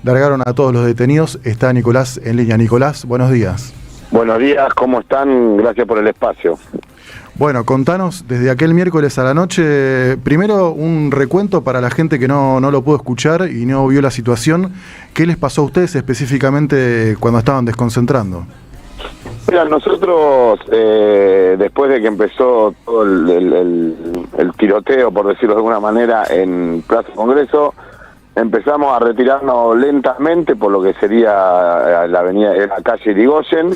largaron a todos los detenidos. Está Nicolás en línea. Nicolás, buenos días. Buenos días, ¿cómo están? Gracias por el espacio. Bueno, contanos, desde aquel miércoles a la noche, primero un recuento para la gente que no lo pudo escuchar y no vio la situación. ¿Qué les pasó a ustedes específicamente cuando estaban desconcentrando? Mira, nosotros, después de que empezó todo el tiroteo, por decirlo de alguna manera, en Plaza Congreso, empezamos a retirarnos lentamente por lo que sería la calle Irigoyen.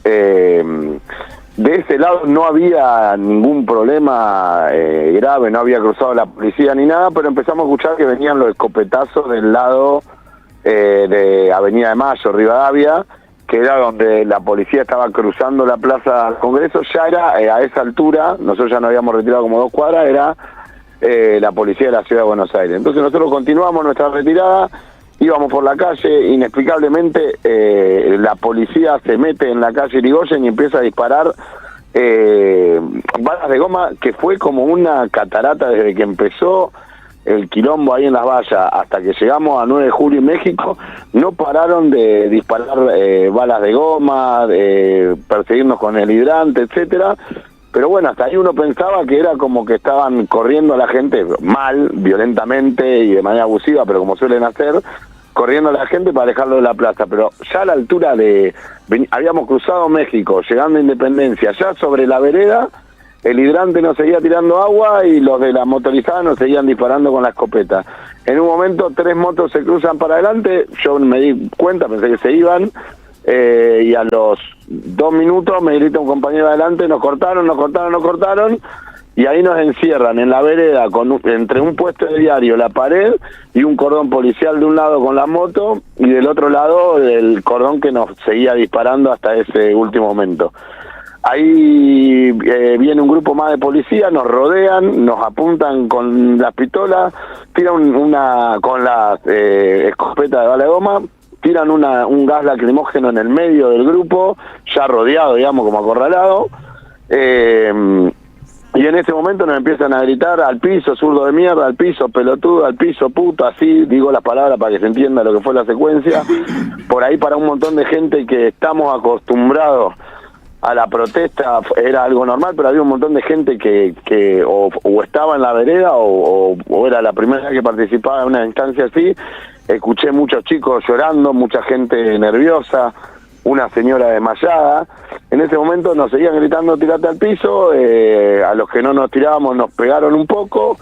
De ese lado no había ningún problema grave, no había cruzado la policía ni nada, pero empezamos a escuchar que venían los escopetazos del lado de Avenida de Mayo, Rivadavia, que era donde la policía estaba cruzando la Plaza Congreso. Ya era a esa altura, nosotros ya nos habíamos retirado como 2 cuadras, era la policía de la Ciudad de Buenos Aires. Entonces nosotros continuamos nuestra retirada, íbamos por la calle, inexplicablemente la policía se mete en la calle Irigoyen y empieza a disparar balas de goma, que fue como una catarata desde que empezó el quilombo ahí en las vallas hasta que llegamos a 9 de julio en México. No pararon de disparar balas de goma, de perseguirnos con el hidrante, etcétera. Pero bueno, hasta ahí uno pensaba que era como que estaban corriendo a la gente mal, violentamente y de manera abusiva, pero como suelen hacer, corriendo a la gente para dejarlo de la plaza. Pero ya a la altura habíamos cruzado México, llegando a Independencia, ya sobre la vereda, el hidrante nos seguía tirando agua y los de la motorizada nos seguían disparando con la escopeta. En un momento 3 motos se cruzan para adelante, yo me di cuenta, pensé que se iban, y a los 2 minutos me grita un compañero adelante, nos cortaron, y ahí nos encierran en la vereda entre un puesto de diario, la pared y un cordón policial de un lado con la moto y del otro lado el cordón que nos seguía disparando hasta ese último momento. Ahí viene un grupo más de policía, nos rodean, nos apuntan con las pistolas, tiran con la escopeta de bala de goma, tiran un gas lacrimógeno en el medio del grupo, ya rodeado, digamos, como acorralado, y en ese momento nos empiezan a gritar: al piso, zurdo de mierda, al piso, pelotudo, al piso, puto, así, digo las palabras para que se entienda lo que fue la secuencia. Por ahí, para un montón de gente que estamos acostumbrados a la protesta, era algo normal, pero había un montón de gente que o estaba en la vereda o era la primera vez que participaba en una instancia así. Escuché muchos chicos llorando, mucha gente nerviosa, una señora desmayada. En ese momento nos seguían gritando: tirate al piso. A los que no nos tirábamos nos pegaron un poco.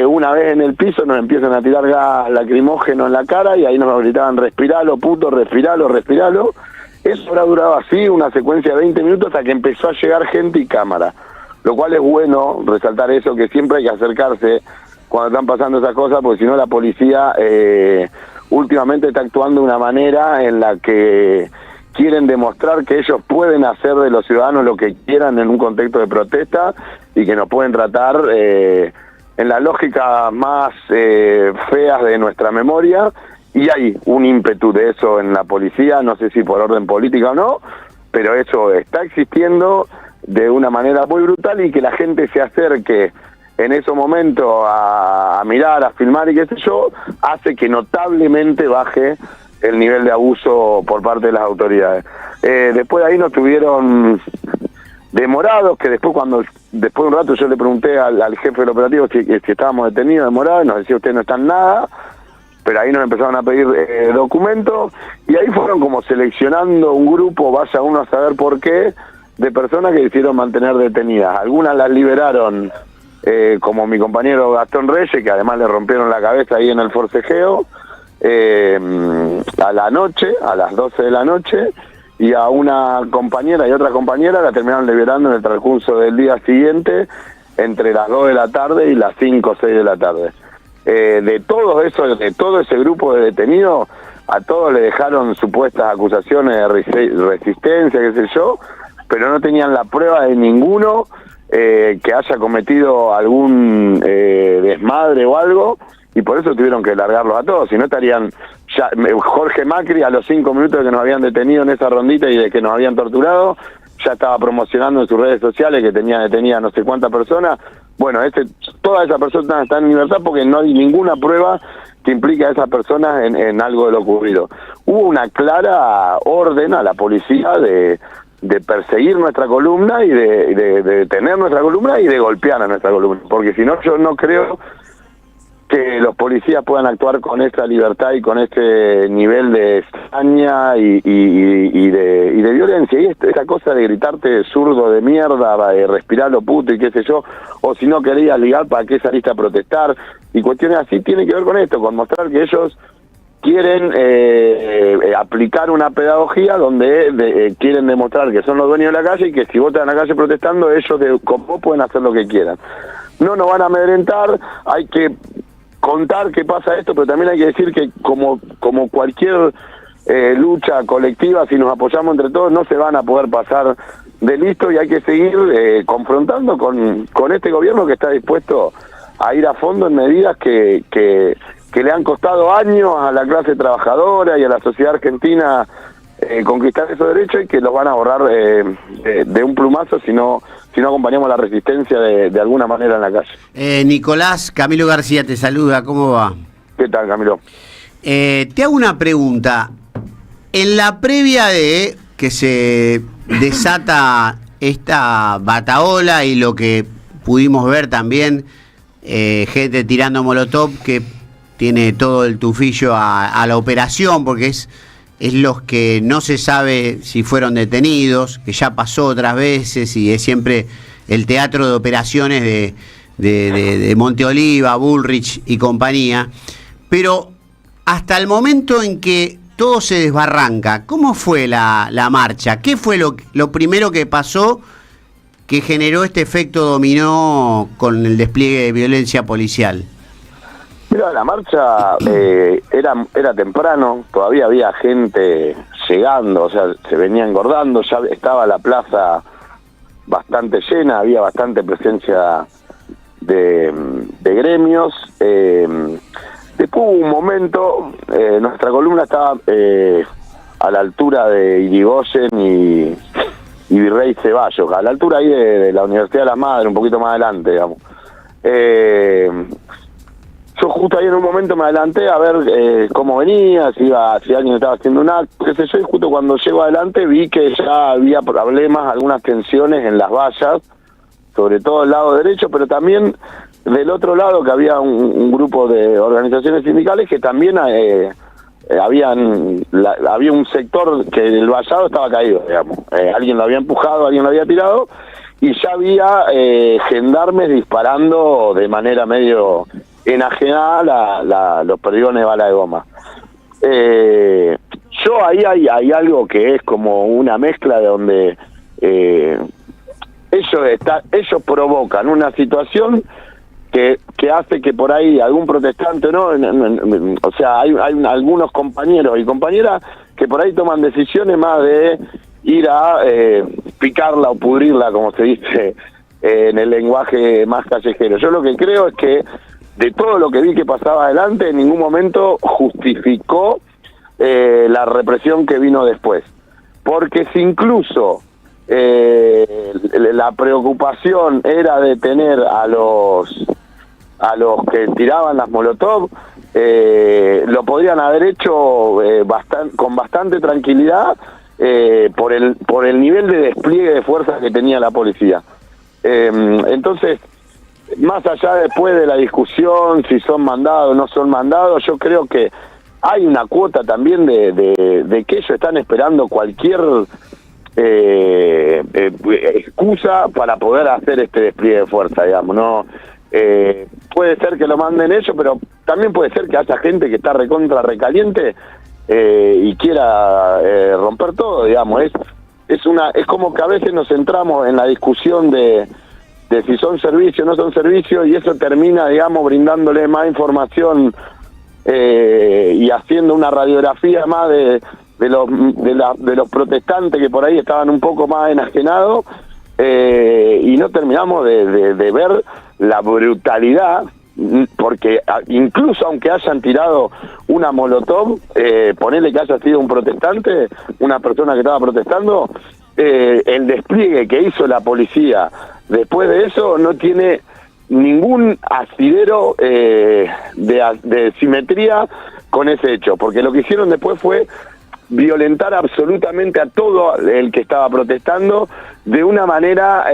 Una vez en el piso nos empiezan a tirar gas lacrimógeno en la cara y ahí nos gritaban: respiralo, puto, respiralo, respiralo. Eso habrá durado así una secuencia de 20 minutos hasta que empezó a llegar gente y cámara. Lo cual es bueno resaltar eso, que siempre hay que acercarse cuando están pasando esas cosas, porque si no la policía últimamente está actuando de una manera en la que quieren demostrar que ellos pueden hacer de los ciudadanos lo que quieran en un contexto de protesta y que nos pueden tratar en la lógica más feas de nuestra memoria. Y hay un ímpetu de eso en la policía, no sé si por orden política o no, pero eso está existiendo de una manera muy brutal, y que la gente se acerque en esos momentos a mirar, a filmar y qué sé yo, hace que notablemente baje el nivel de abuso por parte de las autoridades. Después de ahí nos tuvieron demorados, que después de un rato yo le pregunté al jefe del operativo si estábamos detenidos, demorados, y nos decía: ustedes no están nada. Pero ahí nos empezaron a pedir documentos, y ahí fueron como seleccionando un grupo, vaya uno a saber por qué, de personas que quisieron mantener detenidas. Algunas las liberaron, como mi compañero Gastón Reyes, que además le rompieron la cabeza ahí en el forcejeo, a la noche, a las 12 de la noche, y a una compañera y otra compañera la terminaron liberando en el transcurso del día siguiente, entre las 2 de la tarde y las 5 o 6 de la tarde. De todo ese grupo de detenidos, a todos le dejaron supuestas acusaciones de resistencia, qué sé yo, pero no tenían la prueba de ninguno que haya cometido algún desmadre o algo, y por eso tuvieron que largarlos a todos. Si no, estarían ya. Jorge Macri, a los 5 minutos de que nos habían detenido en esa rondita y de que nos habían torturado, ya estaba promocionando en sus redes sociales que tenía detenida no sé cuántas personas, Bueno, todas esas personas están en libertad porque no hay ninguna prueba que implique a esas personas en algo de lo ocurrido. Hubo una clara orden a la policía de perseguir nuestra columna y de detener nuestra columna y de golpear a nuestra columna, porque si no, yo no creo que los policías puedan actuar con esta libertad y con este nivel de saña y de violencia. Y esa cosa de gritarte zurdo de mierda, de respirar lo puto y qué sé yo, o si no querías ligar, ¿para qué saliste a protestar? Y cuestiones así tienen que ver con esto, con mostrar que ellos quieren aplicar una pedagogía donde quieren demostrar que son los dueños de la calle y que si vos estás en la calle protestando, ellos con vos pueden hacer lo que quieran. No nos van a amedrentar, hay que contar qué pasa esto, pero también hay que decir que como cualquier lucha colectiva, si nos apoyamos entre todos, no se van a poder pasar de listo y hay que seguir confrontando con este gobierno que está dispuesto a ir a fondo en medidas que le han costado años a la clase trabajadora y a la sociedad argentina conquistar esos derechos y que los van a borrar de un plumazo si no acompañamos la resistencia de alguna manera en la calle. Nicolás, Camilo García te saluda, ¿cómo va? ¿Qué tal, Camilo? Te hago una pregunta. En la previa de que se desata esta batahola y lo que pudimos ver también, gente tirando molotov que tiene todo el tufillo a la operación, porque es los que no se sabe si fueron detenidos, que ya pasó otras veces y es siempre el teatro de operaciones de Monteoliva, Bullrich y compañía. Pero hasta el momento en que todo se desbarranca, ¿cómo fue la marcha? ¿Qué fue lo primero que pasó que generó este efecto dominó con el despliegue de violencia policial? Mira, la marcha era temprano, todavía había gente llegando, o sea, se venía engordando, ya estaba la plaza bastante llena, había bastante presencia de gremios. Después hubo un momento, nuestra columna estaba a la altura de Irigoyen y Virrey Ceballos, a la altura ahí de la Universidad de las Madres, un poquito más adelante, digamos. Yo justo ahí en un momento me adelanté a ver cómo venía, si alguien estaba haciendo un acto, qué sé yo, y justo cuando llego adelante vi que ya había problemas, algunas tensiones en las vallas, sobre todo el lado derecho, pero también del otro lado que había un grupo de organizaciones sindicales que también había un sector que el vallado estaba caído, digamos. Alguien lo había empujado, alguien lo había tirado, y ya había gendarmes disparando de manera medio enajenada los perdigones de bala de goma. Yo ahí hay algo que es como una mezcla de donde ellos provocan una situación que hace que por ahí algún protestante, ¿no? O sea, hay algunos compañeros y compañeras que por ahí toman decisiones más de ir a picarla o pudrirla, como se dice en el lenguaje más callejero. Yo lo que creo es que de todo lo que vi que pasaba adelante, en ningún momento justificó la represión que vino después. Porque si incluso la preocupación era detener a los que tiraban las molotov, lo podrían haber hecho con bastante tranquilidad por el nivel de despliegue de fuerza que tenía la policía. Entonces, más allá después de la discusión si son mandados o no son mandados, yo creo que hay una cuota también de que ellos están esperando cualquier excusa para poder hacer este despliegue de fuerza, digamos, ¿no? Puede ser que lo manden ellos, pero también puede ser que haya gente que está recontra recaliente y quiera romper todo, digamos. Es como que a veces nos centramos en la discusión de si son servicios o no son servicios, y eso termina, digamos, brindándole más información y haciendo una radiografía más de los protestantes que por ahí estaban un poco más enajenados, y no terminamos de ver la brutalidad, porque incluso aunque hayan tirado una molotov, ponele que haya sido un protestante, una persona que estaba protestando, el despliegue que hizo la policía después de eso no tiene ningún asidero de simetría con ese hecho, porque lo que hicieron después fue violentar absolutamente a todo el que estaba protestando de una manera,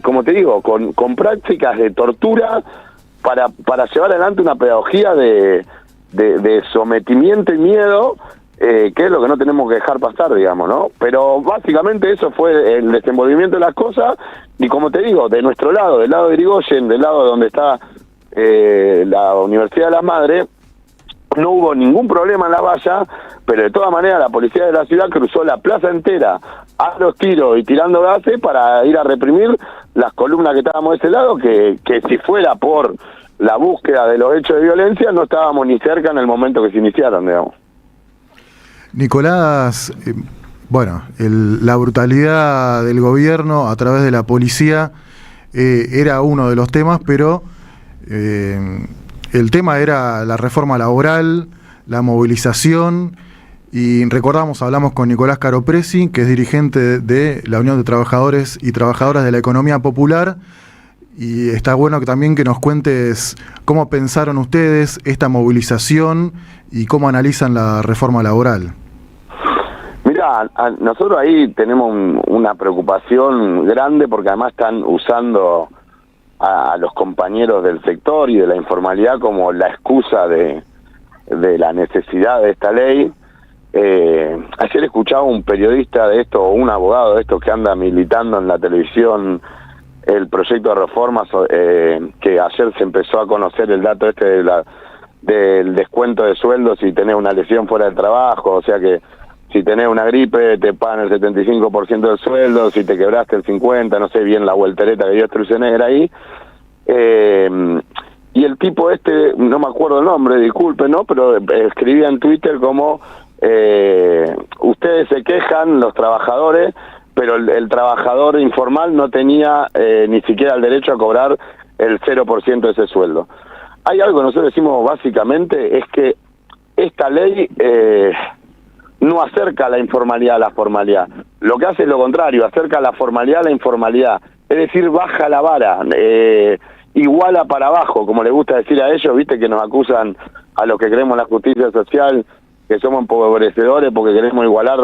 como te digo, con prácticas de tortura para llevar adelante una pedagogía de sometimiento y miedo, que es lo que no tenemos que dejar pasar, digamos, ¿no? Pero básicamente eso fue el desenvolvimiento de las cosas, y como te digo, de nuestro lado, del lado de Irigoyen, del lado donde está la Universidad de las Madres, no hubo ningún problema en la valla, pero de todas maneras la policía de la ciudad cruzó la plaza entera a los tiros y tirando gases para ir a reprimir las columnas que estábamos de ese lado, que si fuera por la búsqueda de los hechos de violencia no estábamos ni cerca en el momento que se iniciaron, digamos. Nicolás, bueno, la brutalidad del gobierno a través de la policía era uno de los temas, pero el tema era la reforma laboral, la movilización, y hablamos con Nicolás Caropresi, que es dirigente de la Unión de Trabajadores y Trabajadoras de la Economía Popular, y está bueno que también que nos cuentes cómo pensaron ustedes esta movilización y cómo analizan la reforma laboral. Mirá, nosotros ahí tenemos una preocupación grande porque además están usando a los compañeros del sector y de la informalidad como la excusa de la necesidad de esta ley. Ayer escuchaba un periodista de esto, o un abogado de esto que anda militando en la televisión el proyecto de reformas, que ayer se empezó a conocer el dato del descuento de sueldos si tenés una lesión fuera del trabajo, o sea que si tenés una gripe te pagan el 75% del sueldo, si te quebraste el 50%, no sé bien la vueltereta que dio Sturzenegger ahí. Y el tipo no me acuerdo el nombre, disculpen, ¿no? Pero escribía en Twitter como ustedes se quejan, los trabajadores, pero el trabajador informal no tenía ni siquiera el derecho a cobrar el 0% de ese sueldo. Hay algo que nosotros decimos básicamente, es que esta ley no acerca la informalidad a la formalidad. Lo que hace es lo contrario, acerca la formalidad a la informalidad. Es decir, baja la vara, iguala para abajo, como le gusta decir a ellos, viste que nos acusan a los que queremos la justicia social, que somos empobrecedores porque queremos igualar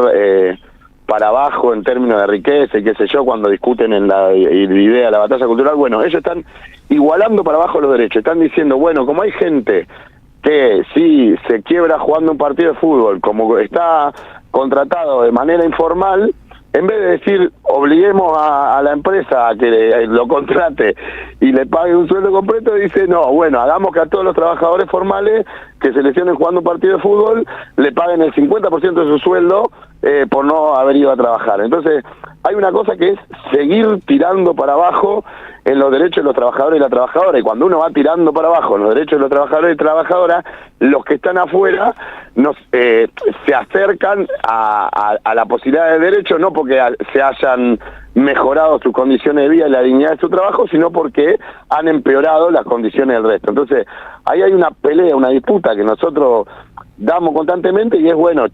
para abajo en términos de riqueza y qué sé yo, cuando discuten en la idea de la batalla cultural. Bueno, ellos están igualando para abajo los derechos, están diciendo, bueno, como hay gente que si se quiebra jugando un partido de fútbol, como está contratado de manera informal, en vez de decir, obliguemos a la empresa a que lo contrate y le pague un sueldo completo, dice, no, bueno, hagamos que a todos los trabajadores formales que se lesionen jugando un partido de fútbol le paguen el 50% de su sueldo por no haber ido a trabajar. Entonces, hay una cosa que es seguir tirando para abajo en los derechos de los trabajadores y la trabajadora, y cuando uno va tirando para abajo en los derechos de los trabajadores y trabajadoras, los que están afuera se acercan a la posibilidad de derecho, no porque se hayan mejorado sus condiciones de vida y la dignidad de su trabajo, sino porque han empeorado las condiciones del resto. Entonces, ahí hay una pelea, una disputa que nosotros damos constantemente, y es bueno,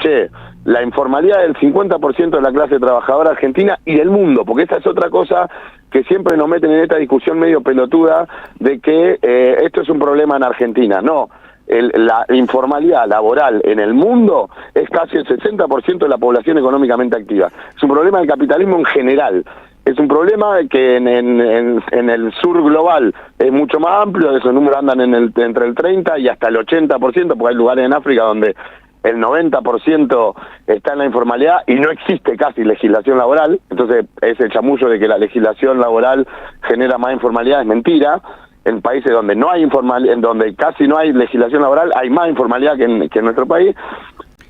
la informalidad del 50% de la clase trabajadora argentina y del mundo, porque esa es otra cosa que siempre nos meten en esta discusión medio pelotuda de que esto es un problema en Argentina. No, la informalidad laboral en el mundo es casi el 60% de la población económicamente activa. Es un problema del capitalismo en general. Es un problema que en el sur global es mucho más amplio, esos números andan entre el 30 y hasta el 80%, porque hay lugares en África donde el 90% está en la informalidad y no existe casi legislación laboral. Entonces ese chamullo de que la legislación laboral genera más informalidad es mentira. En países donde no hay en donde casi no hay legislación laboral, hay más informalidad que en nuestro país.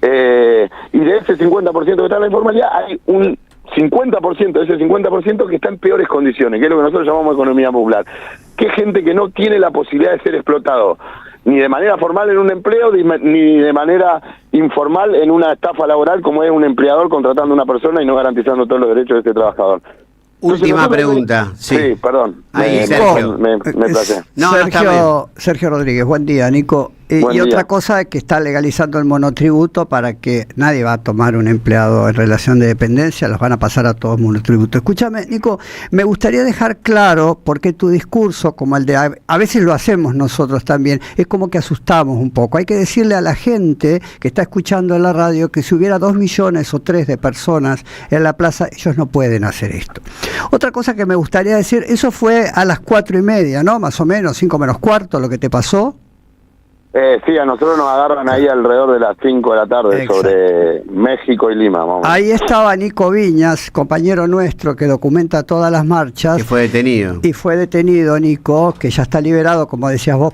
Y de ese 50% que está en la informalidad, hay un 50% de ese 50% que está en peores condiciones, que es lo que nosotros llamamos economía popular, que es gente que no tiene la posibilidad de ser explotado ni de manera formal en un empleo, ni de manera informal en una estafa laboral, como es un empleador contratando a una persona y no garantizando todos los derechos de este trabajador. Última pregunta. Sí, perdón. Ahí, me placé. Sergio Rodríguez, buen día, Nico. Buen Y día. otra cosa es que está legalizando el monotributo para que nadie va a tomar un empleado en relación de dependencia, los van a pasar a todos monotributo. Escúchame, Nico, me gustaría dejar claro porque tu discurso, como el de a veces lo hacemos nosotros también, es como que asustamos un poco. Hay que decirle a la gente que está escuchando en la radio que si hubiera 2 millones o 3 de personas en la plaza, ellos no pueden hacer esto. Otra cosa que me gustaría decir, eso fue a las 4:30, ¿no? Más o menos, 5 menos cuarto, lo que te pasó. Sí, a nosotros nos agarran ahí alrededor de las 5 de la tarde. Exacto. Sobre México y Lima. Vamos. Ahí estaba Nico Viñas, compañero nuestro que documenta todas las marchas. Que fue detenido. Y fue detenido Nico, que ya está liberado, como decías vos,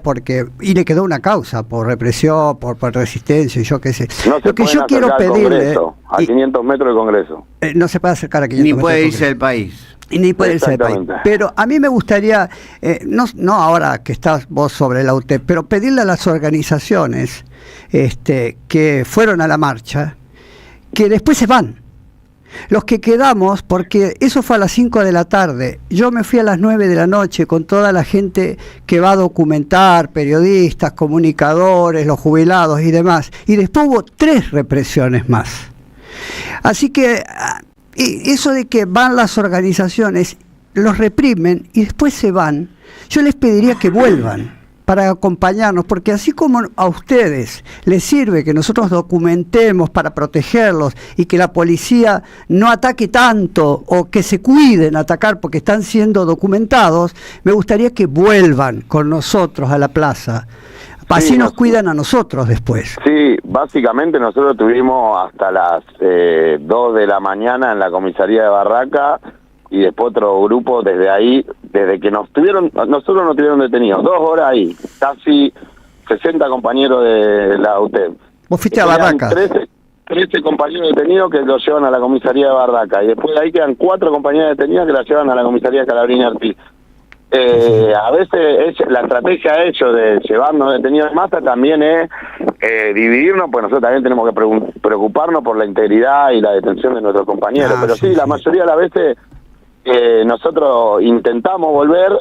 y le quedó una causa por represión, por resistencia, y yo qué sé. No se Lo que pueden yo quiero acercar al pedirle... Congreso, a 500 metros del Congreso. no se puede acercar a 500 Ni metros puede del irse del país. y ni puede irse del país. Exactamente. Pero a mí me gustaría, no ahora que estás vos sobre la UTEP, pero pedirle a las organizaciones que fueron a la marcha, que después se van. Los que quedamos, porque eso fue a las 5 de la tarde, yo me fui a las 9 de la noche con toda la gente que va a documentar, periodistas, comunicadores, los jubilados y demás, y después hubo 3 represiones más. Así que eso de que van las organizaciones, los reprimen y después se van, yo les pediría que vuelvan para acompañarnos, porque así como a ustedes les sirve que nosotros documentemos para protegerlos y que la policía no ataque tanto o que se cuiden atacar porque están siendo documentados, me gustaría que vuelvan con nosotros a la plaza. Así Sí, nos cuidan a nosotros después. Sí, básicamente nosotros tuvimos hasta las 2 de la mañana en la comisaría de Barraca y después otro grupo desde ahí, desde que nosotros nos tuvieron detenidos, 2 horas ahí, casi 60 compañeros de la UTEP. Vos fuiste a Quedan Barraca. 13 compañeros detenidos que los llevan a la comisaría de Barraca y después de ahí quedan 4 compañeras detenidas que las llevan a la comisaría de Calabrini Ortiz. A veces la estrategia de ellos de llevarnos detenidos en masa también es dividirnos, pues nosotros también tenemos que preocuparnos por la integridad y la detención de nuestros compañeros. Pero sí, la mayoría de las veces nosotros intentamos volver.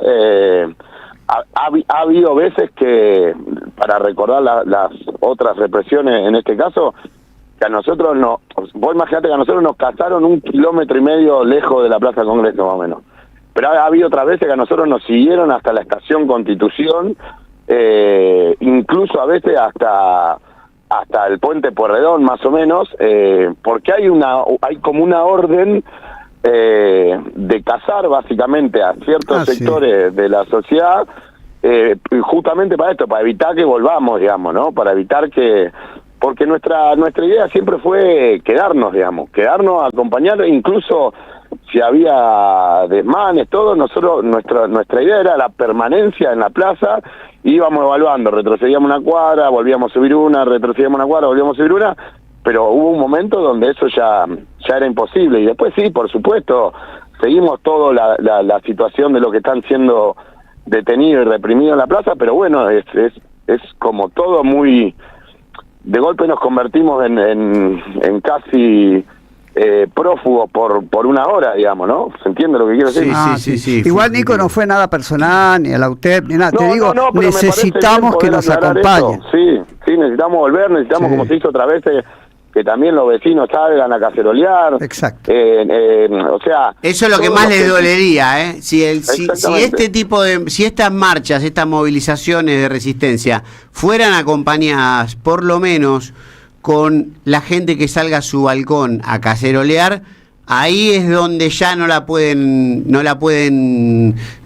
Ha habido veces que, para recordar las otras represiones en este caso, que a nosotros vos imaginate que a nosotros nos cazaron 1,5 kilómetros lejos de la Plaza Congreso más o menos. Pero ha habido otras veces que a nosotros nos siguieron hasta la estación Constitución, incluso a veces hasta el puente Pueyrredón más o menos, porque hay como una orden de cazar básicamente a ciertos sectores de la sociedad, justamente para esto, para evitar que volvamos, digamos, ¿no? Para evitar que... Porque nuestra idea siempre fue quedarnos a acompañar, incluso si había desmanes, todo, nosotros nuestra idea era la permanencia en la plaza, íbamos evaluando, retrocedíamos una cuadra, volvíamos a subir una, retrocedíamos una cuadra, volvíamos a subir una, pero hubo un momento donde eso ya era imposible, y después sí, por supuesto, seguimos toda la situación de lo que están siendo detenidos y reprimidos en la plaza, pero bueno, es como todo muy... De golpe nos convertimos en casi prófugos por una hora, digamos, ¿no? ¿Se entiende lo que quiero decir? Sí. Igual, Nico, no fue nada personal, ni a la UTEP, ni nada. Te digo, pero necesitamos que nos acompañen. Sí, necesitamos volver, necesitamos, como se hizo otra vez, que también los vecinos salgan a cacerolear. Exacto. O sea... Eso es lo que más les dolería, ¿eh? Si estas marchas, estas movilizaciones de resistencia fueran acompañadas por lo menos con la gente que salga a su balcón a cacerolear, ahí es donde ya no la pueden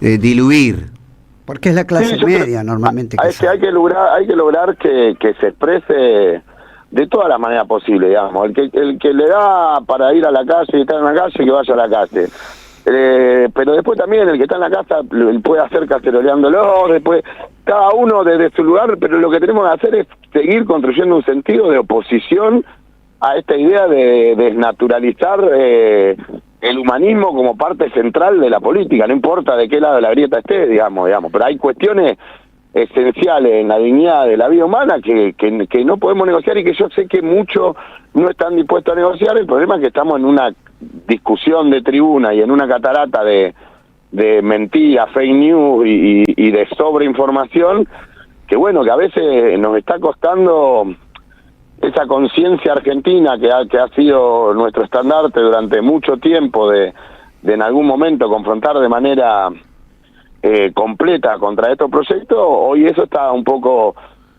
diluir. Porque es la clase media normalmente. Hay que lograr que se exprese de todas las maneras posibles, digamos. El que le da para ir a la calle y estar en la calle, que vaya a la calle. Pero después también el que está en la casa puede hacer caceroleándolo, después cada uno desde su lugar, pero lo que tenemos que hacer es seguir construyendo un sentido de oposición a esta idea de desnaturalizar el humanismo como parte central de la política, no importa de qué lado de la grieta esté, digamos, pero hay cuestiones esenciales en la dignidad de la vida humana que no podemos negociar y que yo sé que muchos no están dispuestos a negociar. El problema es que estamos en una discusión de tribuna y en una catarata de mentiras, fake news y de sobreinformación bueno, que a veces nos está costando esa conciencia argentina que ha sido nuestro estandarte durante mucho tiempo de en algún momento confrontar de manera completa contra estos proyectos. Hoy eso está un poco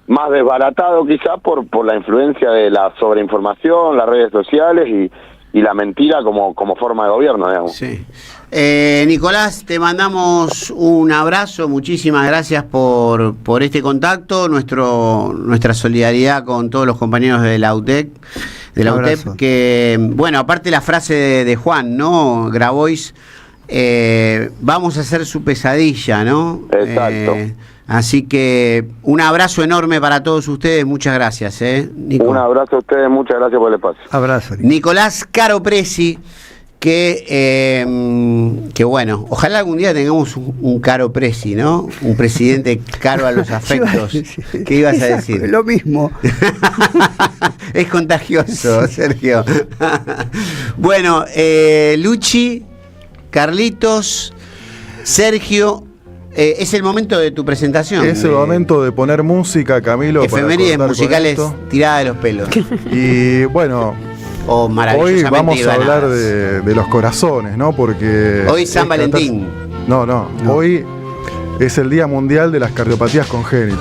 más desbaratado quizás por la influencia de la sobreinformación, las redes sociales y la mentira como forma de gobierno, digamos. Sí. Nicolás, te mandamos un abrazo, muchísimas gracias por este contacto, nuestra solidaridad con todos los compañeros de la UTEP, que, bueno, aparte la frase de Juan, ¿no? Grabois, vamos a hacer su pesadilla, ¿no? Exacto. Así que un abrazo enorme para todos ustedes, muchas gracias, Nico. Un abrazo a ustedes, muchas gracias por el espacio. Abrazo. Nicolás Caro Presi, que bueno, ojalá algún día tengamos un Caro Presi, ¿no? Un presidente caro a los afectos. ¿Qué ibas a decir? Lo mismo. Es contagioso, Sergio. Bueno, Luchi, Carlitos, Sergio, es el momento de tu presentación. Es el momento de poner música, Camilo. Efemérides musicales tiradas de los pelos. Y bueno, hoy vamos a hablar de los corazones, ¿no? Porque hoy San Valentín. No, hoy es el Día Mundial de las Cardiopatías Congénitas.